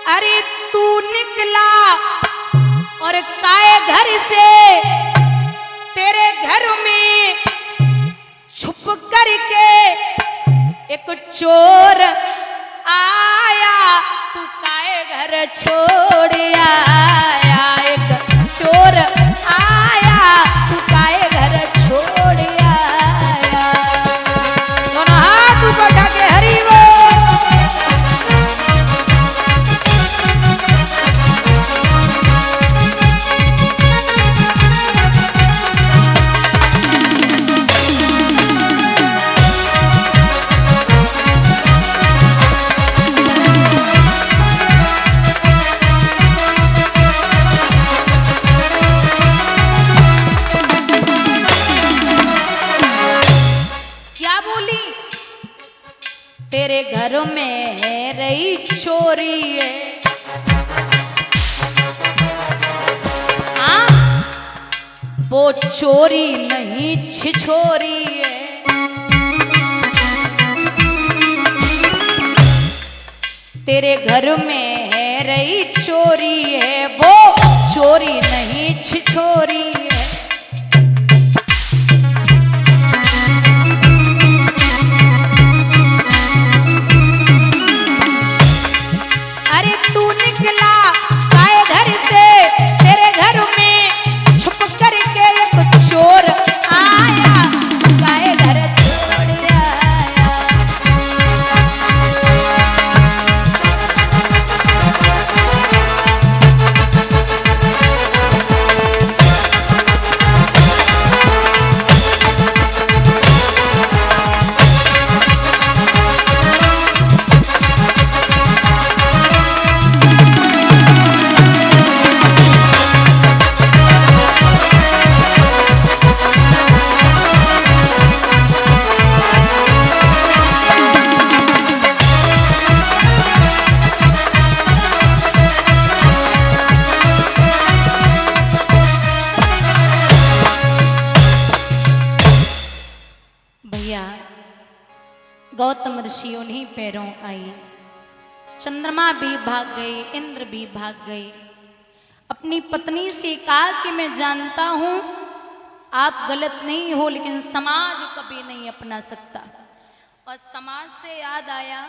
अरे तू निकला और काए घर से, तेरे घर में छुप करके एक चोर आया, तू काए घर छोड़ आया। एक चोर आया, तू काए घर छोड़ आया। दोनों हाथ ऊपर उठा के हरि बोल। तेरे घर में रही चोरी है, हाँ वो चोरी नहीं छिछोरी है। तेरे घर में रही चोरी है, वो चोरी नहीं छिछोरी है। गौतम ऋषि उन्हीं पैरों आई, चंद्रमा भी भाग गए, इंद्र भी भाग गए। अपनी पत्नी से कहा कि मैं जानता हूं आप गलत नहीं हो, लेकिन समाज कभी नहीं अपना सकता। और समाज से याद आया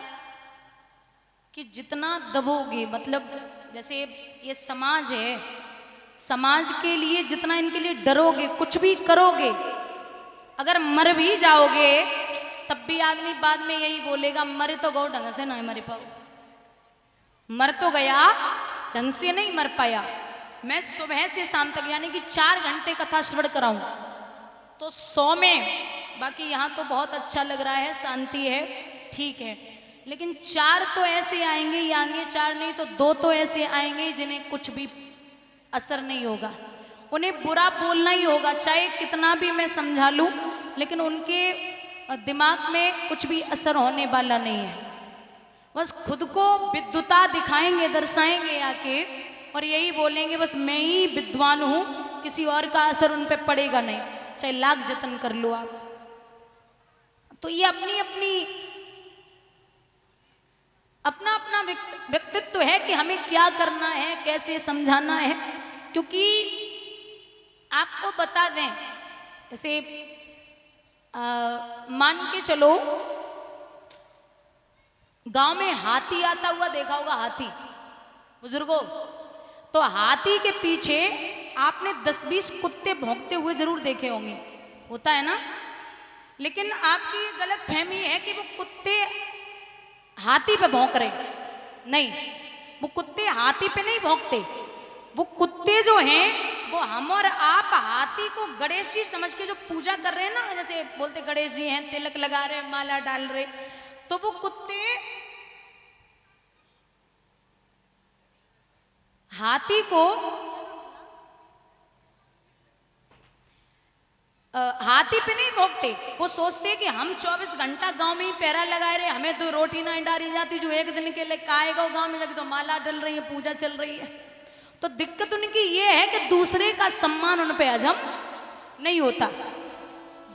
कि जितना दबोगे, मतलब जैसे ये समाज है, समाज के लिए जितना इनके लिए डरोगे, कुछ भी करोगे, अगर मर भी जाओगे तब भी आदमी बाद में यही बोलेगा मरे तो गौ ढंग से नहीं मर पाओ, मर तो गया ढंग से नहीं मर पाया। मैं सुबह से शाम तक यानी कि 4 घंटे कथा श्रवण कराऊं तो 100 में, बाकी यहाँ तो बहुत अच्छा लग रहा है, शांति है, ठीक है, लेकिन 4 तो ऐसे आएंगे, या आएंगे 4 नहीं तो 2 तो ऐसे आएंगे जिन्हें कुछ भी असर नहीं होगा, उन्हें बुरा बोलना ही होगा, चाहे कितना भी मैं समझा लूं, लेकिन उनके दिमाग में कुछ भी असर होने वाला नहीं है। बस खुद को विद्वता दिखाएंगे, दर्शाएंगे आके, और यही बोलेंगे बस मैं ही विद्वान हूं, किसी और का असर उन पे पड़ेगा नहीं, चाहे लाख जतन कर लो आप। तो ये अपनी अपनी अपना अपना व्यक्तित्व है कि हमें क्या करना है, कैसे समझाना है। क्योंकि आपको बता दें, जैसे मान के चलो गांव में हाथी आता हुआ देखा होगा, हाथी बुजुर्गों, तो हाथी के पीछे आपने 10-20 कुत्ते भौंकते हुए जरूर देखे होंगे, होता है ना। लेकिन आपकी गलत फहमी है कि वो कुत्ते हाथी पे भौंक रहे, नहीं, वो कुत्ते हाथी पे नहीं भौंकते। वो कुत्ते जो हैं वो हम और आप हाथी को गणेश जी समझ के जो पूजा कर रहे हैं ना, जैसे बोलते गणेश जी हैं, तिलक लगा रहे, माला डाल रहे, तो वो कुत्ते हाथी को हाथी पे नहीं भोगते। वो सोचते कि हम 24 घंटा गांव में ही पहरा लगाए रहे, हमें तो रोटी ना डाली जाती, जो एक दिन के लिए खाएगा गांव में जाके तो माला डल रही है, पूजा चल रही है। तो दिक्कत उनकी ये है कि दूसरे का सम्मान उन पे हजम नहीं होता।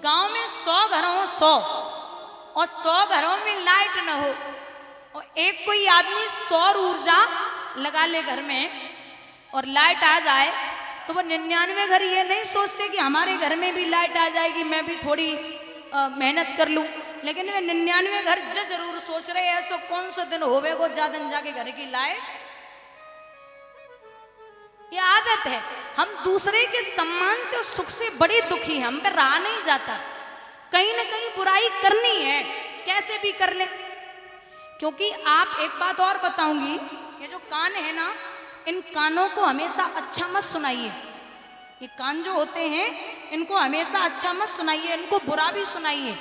गांव में 100 घर हो, 100 और 100 घरों में लाइट न हो, और एक कोई आदमी सौर ऊर्जा लगा ले घर में और लाइट आ जाए तो वो 99 घर ये नहीं सोचते कि हमारे घर में भी लाइट आ जाएगी, मैं भी थोड़ी मेहनत कर लूं। लेकिन वे 99 घर जरूर सोच रहे हैं ऐसा कौन सा दिन होवेगो जादन जाके घर की लाइट। ये आदत है, हम दूसरे के सम्मान से और सुख से बड़ी दुखी हैं, हम पे रहा नहीं जाता, कहीं ना कहीं बुराई करनी है, कैसे भी कर ले। क्योंकि आप एक बात और बताऊंगी, ये जो कान है ना, इन कानों को हमेशा अच्छा मत सुनाइए। ये कान जो होते हैं इनको हमेशा अच्छा मत सुनाइए, इनको बुरा भी सुनाइए।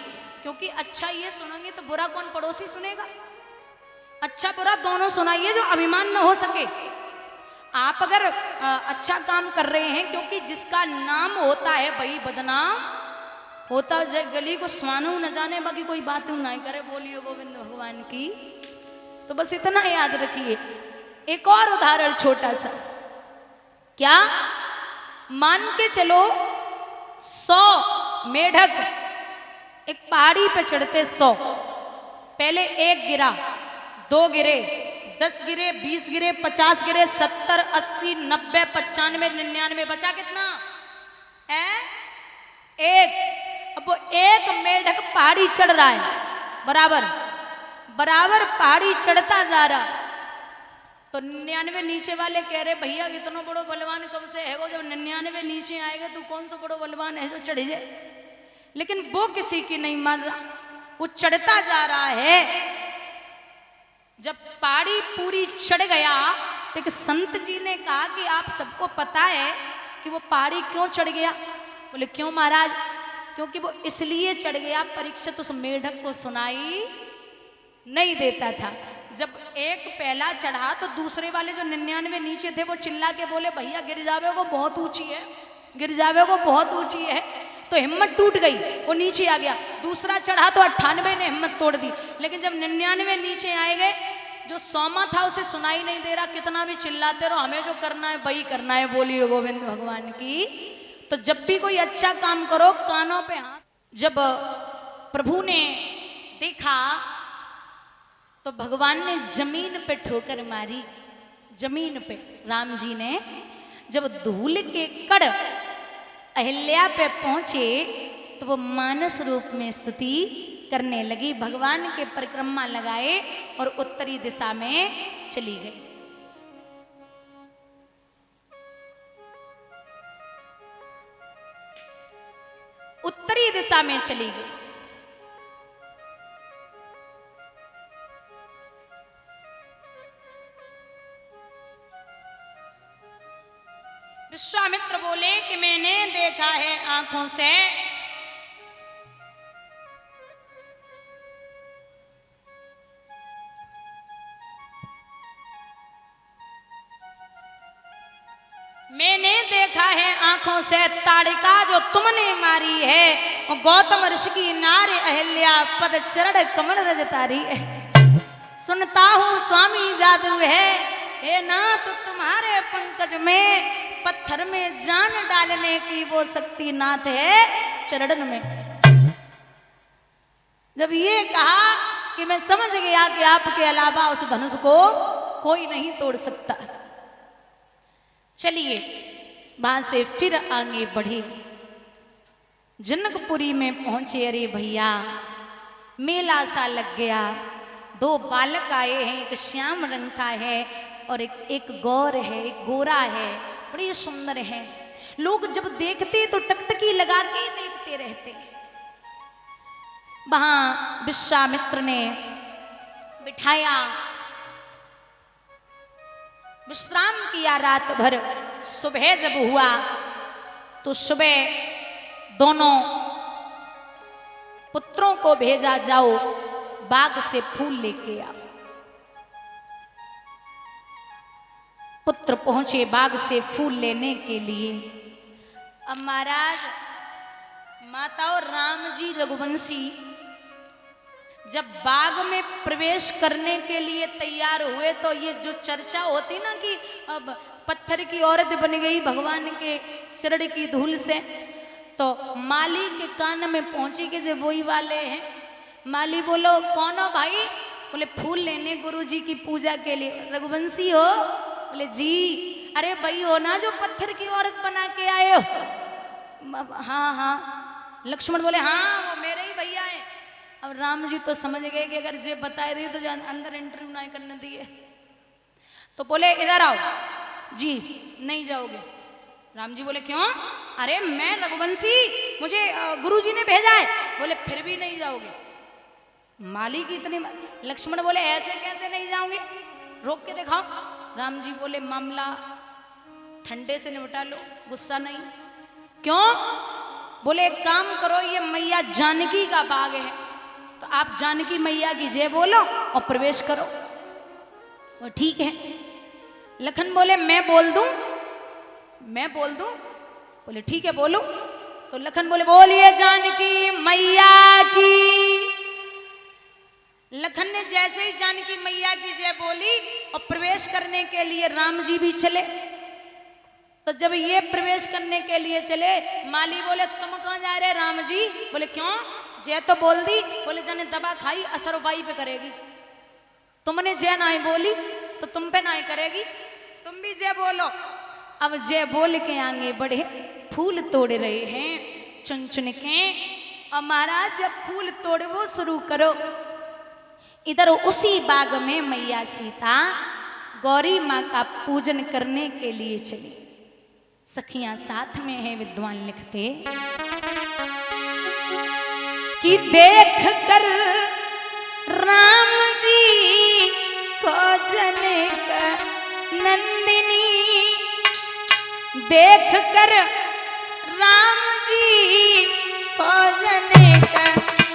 क्योंकि अच्छा ये सुनेंगे तो बुरा कौन पड़ोसी सुनेगा। अच्छा बुरा दोनों सुनाइए, जो अभिमान न हो सके। आप अगर अच्छा काम कर रहे हैं, क्योंकि जिसका नाम होता है वही बदनाम होता है। गली को स्वानु न जाने बाकी कोई बात नहीं करे, बोलिए गोविंद भगवान की। तो बस इतना याद रखिए। एक और उदाहरण छोटा सा, क्या मान के चलो 100 मेढक एक पहाड़ी पे चढ़ते, 100 पहले 1 गिरा, 2 गिरे, 10 गिरे, 20 गिरे, 50 गिरे, 70, 80, 90, 95, 99, बचा कितना है? 1। अब वो 1 मेढक पहाड़ी चढ़ रहा है, बराबर बराबर पहाड़ी चढ़ता जा रहा। तो 99 नीचे वाले कह रहे भैया इतना बड़ो बलवान कब से है, जब 99 नीचे आएगा तो कौन सा बड़ो बलवान है जो चढ़ जाए। लेकिन वो किसी की नहीं मान रहा, वो चढ़ता जा रहा है। जब पहाड़ी पूरी चढ़ गया तो एक संत जी ने कहा कि आप सबको पता है कि वो पहाड़ी क्यों चढ़ गया? बोले क्यों महाराज? क्योंकि वो इसलिए चढ़ गया, परीक्षित उस मेढक को सुनाई नहीं देता था। जब एक पहला चढ़ा तो दूसरे वाले जो 99 नीचे थे वो चिल्ला के बोले भैया गिर जावे को बहुत ऊंची है, गिर जावे को बहुत ऊंची है। तो हिम्मत टूट गई, वो नीचे आ गया। दूसरा चढ़ा तो 98 ने हिम्मत तोड़ दी। लेकिन जब 99 नीचे आए गए, जो 100वां था उसे सुनाई नहीं दे रहा, कितना भी चिल्लाते रहो हमें जो करना है वही करना है, बोलिए गोविंद भगवान की। तो जब भी कोई अच्छा काम करो कानों पे हाथ। जब प्रभु ने देखा तो भगवान ने जमीन पे ठोकर मारी, जमीन पे। राम जी ने जब धूल के कण अहिल्या पे पहुंचे तो वो मानस रूप में स्तुति करने लगी, भगवान के परिक्रमा लगाए और उत्तरी दिशा में चली गई। उत्तरी दिशा में चली गई। विश्वामित्र बोले कि मैंने देखा है आंखों से, मैंने देखा है आंखों से ताड़िका जो तुमने मारी है, गौतम ऋषि की नारी अहिल्या पद चरण कमल रज तारी है। सुनता हूँ स्वामी जादू है, हे नाथ तुम्हारे पंकज में पत्थर में जान डालने की वो शक्ति नाथ है चरण में। जब ये कहा कि मैं समझ गया कि आपके अलावा उस धनुष को कोई नहीं तोड़ सकता। चलिए वहां से फिर आगे बढ़े, जनकपुरी में पहुंचे। अरे भैया मेला सा लग गया, 2 बालक आए हैं, एक श्याम रंग का है और एक गौर है, एक गोरा है, बड़े सुंदर हैं। लोग जब देखते तो टकटकी लगा के देखते रहते। वहां विश्वामित्र ने बिठाया, विश्राम किया रात भर। सुबह जब हुआ तो सुबह दोनों पुत्रों को भेजा, जाओ बाग से फूल लेके आओ। पुत्र पहुंचे बाग से फूल लेने के लिए। अब महाराज माता और राम जी रघुवंशी जब बाग में प्रवेश करने के लिए तैयार हुए तो ये जो चर्चा होती ना कि अब पत्थर की औरत बन गई भगवान के चरण की धूल से, तो माली के कान में पहुंची कि जो वही वाले हैं। माली बोलो कौन हो भाई? बोले फूल लेने गुरु जी की पूजा के लिए। रघुवंशी हो? बोले जी, अरे भाई हो ना जो पत्थर की औरत बना के आए हो? हाँ हाँ। लक्ष्मण बोले हाँ वो मेरे ही भैया हैं। अब राम जी तो समझ गए कि अगर जे बताए दी तो अंदर इंटरव्यू नहीं करने दिए, तो बोले इधर आओ। जी नहीं जाओगे। राम जी बोले क्यों? अरे मैं रघुवंशी, मुझे गुरुजी ने भेजा है। बोले फिर भी नहीं जाओगे? माली की इतनी। लक्ष्मण बोले ऐसे कैसे नहीं जाओगे, रोक के दिखाओ। राम जी बोले मामला ठंडे से निपटा लो, गुस्सा नहीं। क्यों? बोले एक काम करो, ये मैया जानकी का बाग है, तो आप जानकी मैया की जय बोलो और प्रवेश करो। वो ठीक है। लखन बोले मैं बोल दूं? मैं बोल दूं? बोले ठीक है बोलो। तो लखन बोले बोलिए जानकी मैया की। लखन ने जैसे ही जानकी मैया की जय बोली और प्रवेश करने के लिए राम जी भी चले। तो जब ये प्रवेश करने के लिए चले, माली बोले तुम कहां जा रहे राम जी? बोले क्यों? जय तो बोल दी। बोले जाने दबा खाई असर बाई पे करेगी, तुमने जय नहीं बोली तो तुम पे नहीं करेगी, तुम भी जय बोलो। अब जय बोल के आगे बढ़े, फूल तोड़ रहे हैं चुन चुन के। और महाराज जब फूल तोड़े वो शुरू करो, इधर उसी बाग में मैया सीता गौरी माँ का पूजन करने के लिए चली। सखियां साथ में है, विद्वान लिखते कि देख कर राम जी को जनक नंदिनी, देख कर राम जी को जनक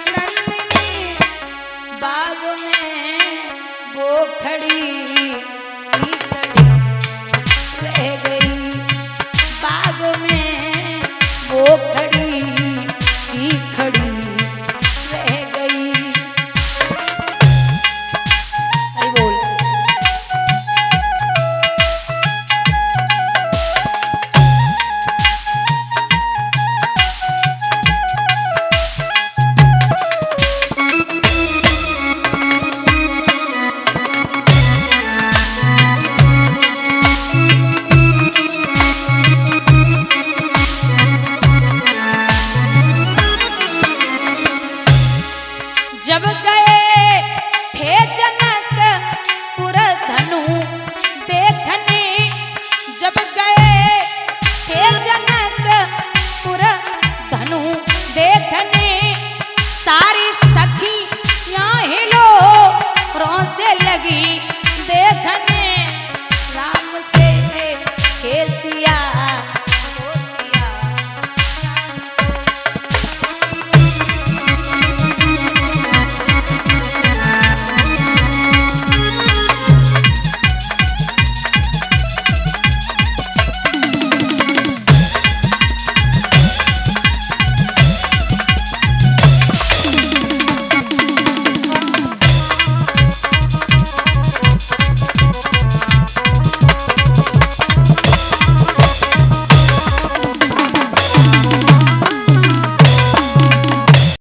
नंदिनी, बाग में वो खड़ी